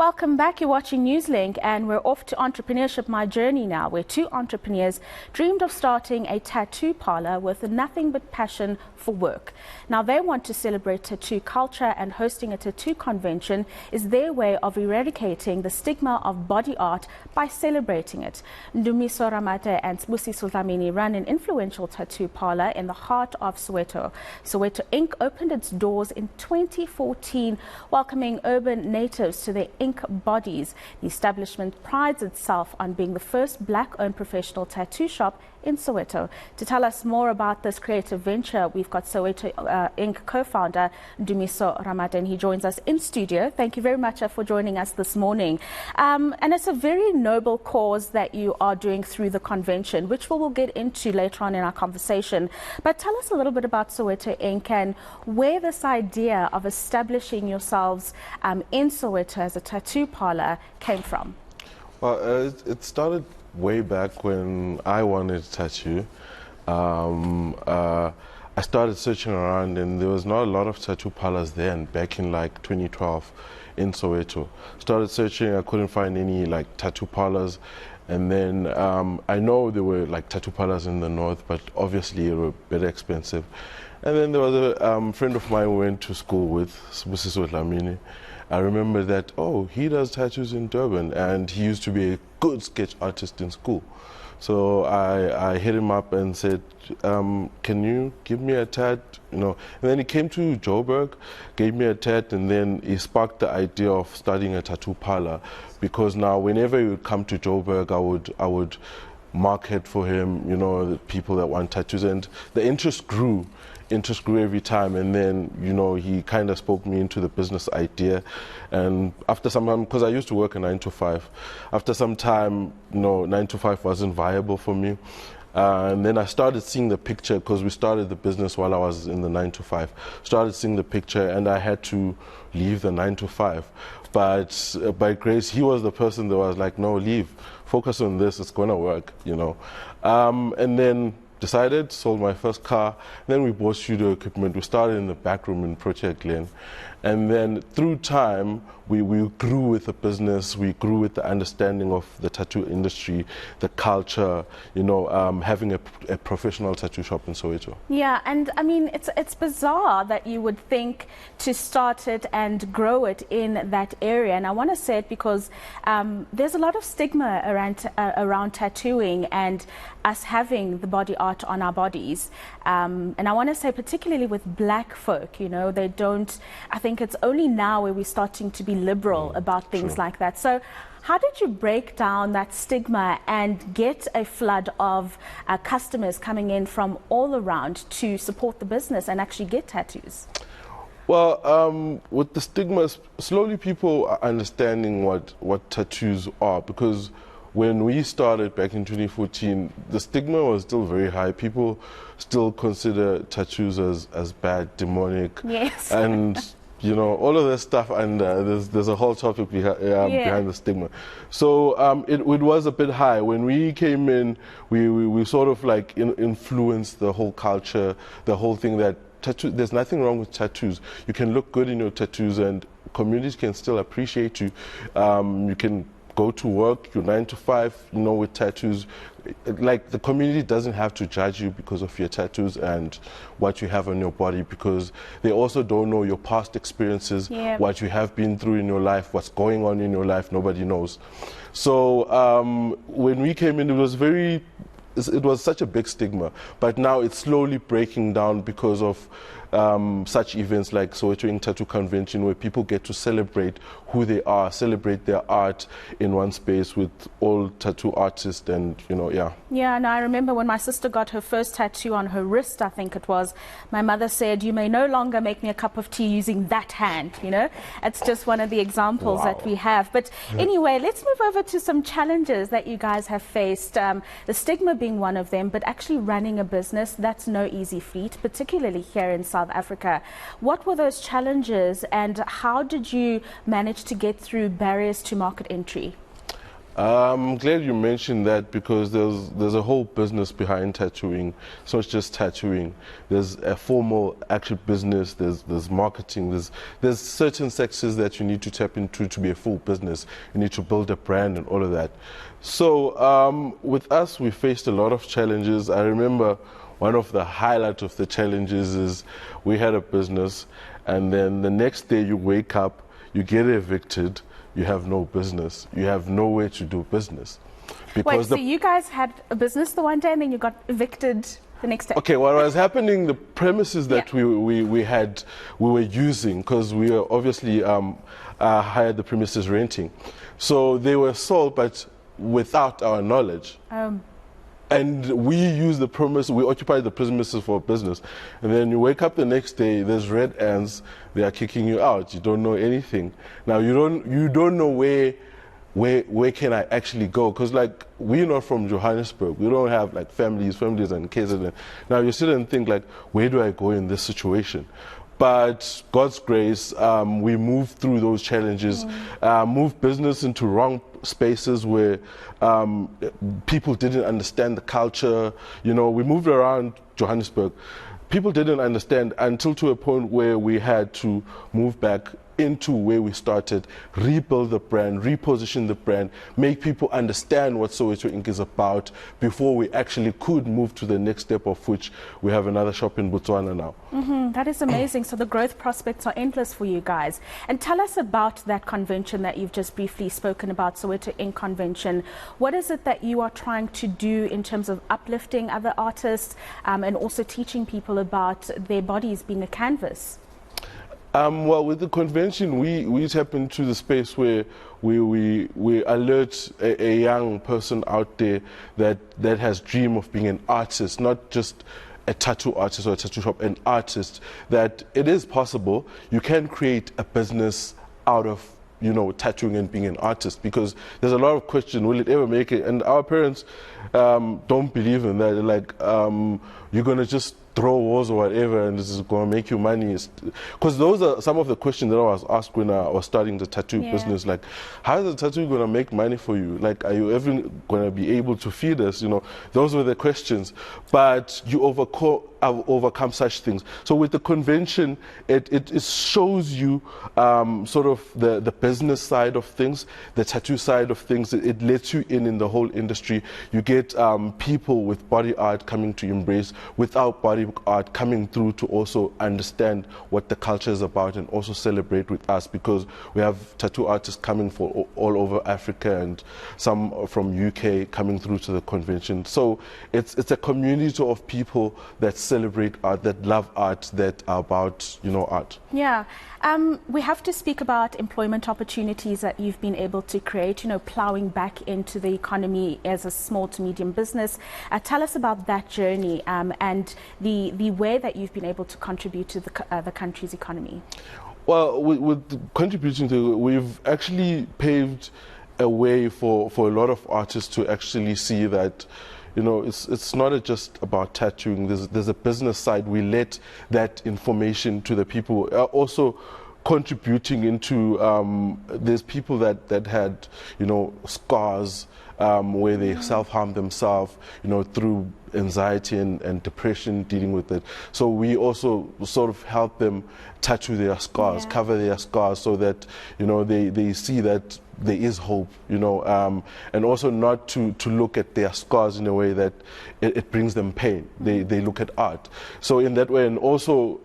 Welcome back. You're watching Newslink and we're off to Entrepreneurship My Journey now, where two entrepreneurs dreamed of starting a tattoo parlor with nothing but passion for work. Now they want to celebrate tattoo culture, and hosting a tattoo convention is their way of eradicating the stigma of body art by celebrating it. Ndumiso Ramate and Sibusiso Dlamini run an influential tattoo parlor in the heart of Soweto. Soweto Ink opened its doors in 2014, welcoming urban natives to their ink bodies. The establishment prides itself on being the first black-owned professional tattoo shop in Soweto. To tell us more about this creative venture, we've got Soweto Ink co-founder Ndumiso Ramate, and he joins us in studio. Thank you very much for joining us this morning. And it's a very noble cause that you are doing through the convention, which we will get into later on in our conversation. But tell us a little bit about Soweto Ink and where this idea of establishing yourselves in Soweto as a tattoo parlor came from. Well, it started way back when I wanted a tattoo. I started searching around and there was not a lot of tattoo parlors then, back in like 2012 in Soweto. Started searching, I couldn't find any like tattoo parlors. And then I know there were like tattoo parlors in the north, but obviously they were a bit expensive. And then there was a friend of mine who went to school with, Sibusiso Dlamini. I remember that, oh, he does tattoos in Durban, and he used to be a good sketch artist in school. So I hit him up and said, can you give me a tat? You know, and then he came to Joburg, gave me a tat, and then he sparked the idea of starting a tattoo parlor. Because now whenever he would come to Joburg, I would market for him, you know, the people that want tattoos, and the interest grew every time. And then, you know, he kind of spoke me into the business idea. And after some time, because I used to work a 9 to 5, after some time, you know, 9 to 5 wasn't viable for me. And then I started seeing the picture, because we started the business while I was in the 9 to 5. Started seeing the picture and I had to leave the 9 to 5. But by grace, he was the person that was like, no, leave, focus on this, it's gonna work, you know. And then decided, sold my first car, then we bought studio equipment. We started in the back room in Project Glen. And then through time, we grew with the business, we grew with the understanding of the tattoo industry, the culture, you know, having a professional tattoo shop in Soweto. Yeah, and I mean, it's bizarre that you would think to start it and grow it in that area. And I want to say it because there's a lot of stigma around tattooing and us having the body art on our bodies. And I want to say particularly with black folk, you know, they don't, I think it's only now where we're starting to be liberal about things like that. So how did you break down that stigma and get a flood of customers coming in from all around to support the business and actually get tattoos? Well, with the stigmas, slowly people are understanding what tattoos are, because when we started back in 2014, the stigma was still very high. People still consider tattoos as bad, demonic. Yes. And you know, all of this stuff, and there's a whole topic behind the stigma. So it was a bit high. When we came in, we sort of like influenced the whole culture, the whole thing that there's nothing wrong with tattoos. You can look good in your tattoos and communities can still appreciate you. You can go to work, your 9 to 5, you know, with tattoos. Like, the community doesn't have to judge you because of your tattoos and what you have on your body, because they also don't know your past experiences, what you have been through in your life, what's going on in your life, nobody knows. So when we came in, it was such a big stigma, but now it's slowly breaking down because of such events like Soweto Ink Tattoo Convention, where people get to celebrate who they are, celebrate their art in one space with all tattoo artists, and you know, Yeah, and I remember when my sister got her first tattoo on her wrist, I think it was, my mother said, you may no longer make me a cup of tea using that hand, you know. It's just one of the examples that we have. But anyway, let's move over to some challenges that you guys have faced, the stigma being one of them, but actually running a business, that's no easy feat, particularly here in South Africa. What were those challenges and how did you manage to get through barriers to market entry? I'm glad you mentioned that because there's a whole business behind tattooing. It's not just tattooing. There's a formal actual business. There's marketing. There's certain sectors that you need to tap into to be a full business. You need to build a brand and all of that. So with us, we faced a lot of challenges. I remember one of the highlights of the challenges is we had a business, and then the next day you wake up, you get evicted. You have no business. You have nowhere to do business. Wait, so you guys had a business the one day and then you got evicted the next day? Okay, what was happening, the premises that we were using, because we were obviously hired the premises renting. So they were sold, but without our knowledge. And we use the premise, we occupy the premises for business. And then you wake up the next day, there's red ants, they are kicking you out. You don't know anything. Now you don't know where can I actually go? Because like we're not from Johannesburg. We don't have like families and kids. And now you sit and think like, where do I go in this situation? But God's grace, we moved through those challenges, moved business into wrong spaces where people didn't understand the culture. You know, we moved around Johannesburg. People didn't understand until to a point where we had to move back into where we started, rebuild the brand, reposition the brand, make people understand what Soweto Ink is about before we actually could move to the next step, of which we have another shop in Botswana now. That is amazing. So the growth prospects are endless for you guys. And tell us about that convention that you've just briefly spoken about, Soweto Ink convention. What is it that you are trying to do in terms of uplifting other artists and also teaching people about their bodies being a canvas? Well, with the convention, we tap into the space where we alert a young person out there that has dream of being an artist, not just a tattoo artist or a tattoo shop, an artist, that it is possible. You can create a business out of, you know, tattooing and being an artist, because there's a lot of question, will it ever make it? And our parents don't believe in that. They're like, you're going to just throw walls or whatever and this is going to make you money. Because those are some of the questions that I was asked when I was starting the tattoo business. Like, how is the tattoo going to make money for you? Like, are you ever going to be able to feed us? You know, those were the questions. But you overcome such things. So with the convention, it shows you sort of the business side of things, the tattoo side of things. It lets you in the whole industry. You get people with body art coming to embrace, without body art coming through to also understand what the culture is about and also celebrate with us, because we have tattoo artists coming from all over Africa and some from UK coming through to the convention. So it's a community of people that celebrate art, that love art, that are about, you know, art. Yeah. We have to speak about employment opportunities that you've been able to create, you know, plowing back into the economy as a small to medium business. Tell us about that journey and the way that you've been able to contribute to the country's economy. Well, with contributing to, we've actually paved a way for a lot of artists to actually see that, you know, it's not just about tattooing. There's a business side. We let that information to the people. Also contributing into, there's people that had, you know, scars where they self-harm themselves, you know, through anxiety and depression, dealing with it. So we also sort of help them tattoo their scars, cover their scars, so that, you know, they see that there is hope, you know, and also not to look at their scars in a way that it brings them pain. They look at art. So in that way, and also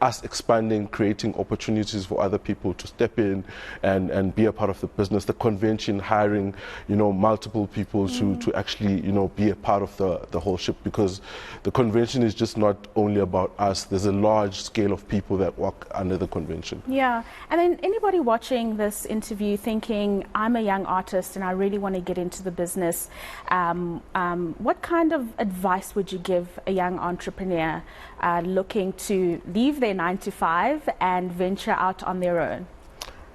us expanding, creating opportunities for other people to step in and be a part of the business. The convention, hiring, you know, multiple people to actually, you know, be a part of the whole ship, because the convention is just not only about us. There's a large scale of people that work under the convention. Yeah, and then anybody watching this interview thinking, I'm a young artist and I really want to get into the business, what kind of advice would you give a young entrepreneur looking to leave their 9 to 5 and venture out on their own?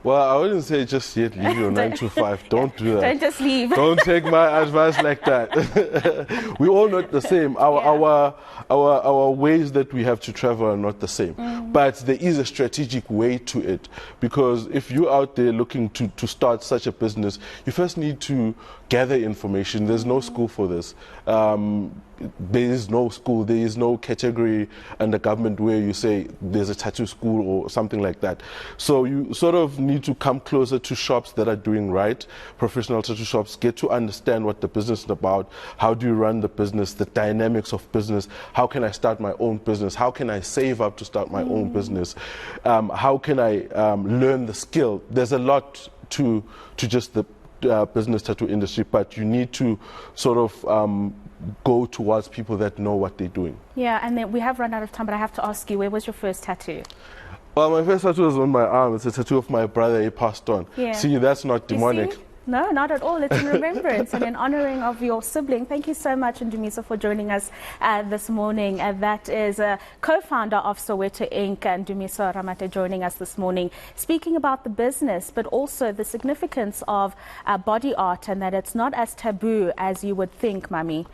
Well, I wouldn't say just yet leave your 9 to 5. Don't do that. Don't just leave. Don't take my advice like that. We all not the same. Our ways that we have to travel are not the same. But there is a strategic way to it, because if you're out there looking to start such a business, you first need to gather information. There's no school for this. There is no school, there is no category under government where you say there's a tattoo school or something like that. So you sort of need to come closer to shops that are doing right, professional tattoo shops, get to understand what the business is about, how do you run the business, the dynamics of business, how can I start my own business, how can I save up to start my own business, how can I learn the skill. There's a lot to just the business tattoo industry, but you need to sort of go towards people that know what they're doing. Yeah, and then we have run out of time, but I have to ask you, where was your first tattoo? Well, my first tattoo was on my arm. It's a tattoo of my brother. He passed on. Yeah. See, that's not demonic. No, not at all. It's in remembrance and in honouring of your sibling. Thank you so much, Ndumiso, for joining us this morning. That is a co-founder of Soweto Ink, Ndumiso Ramate, joining us this morning, speaking about the business, but also the significance of body art, and that it's not as taboo as you would think, Mummy.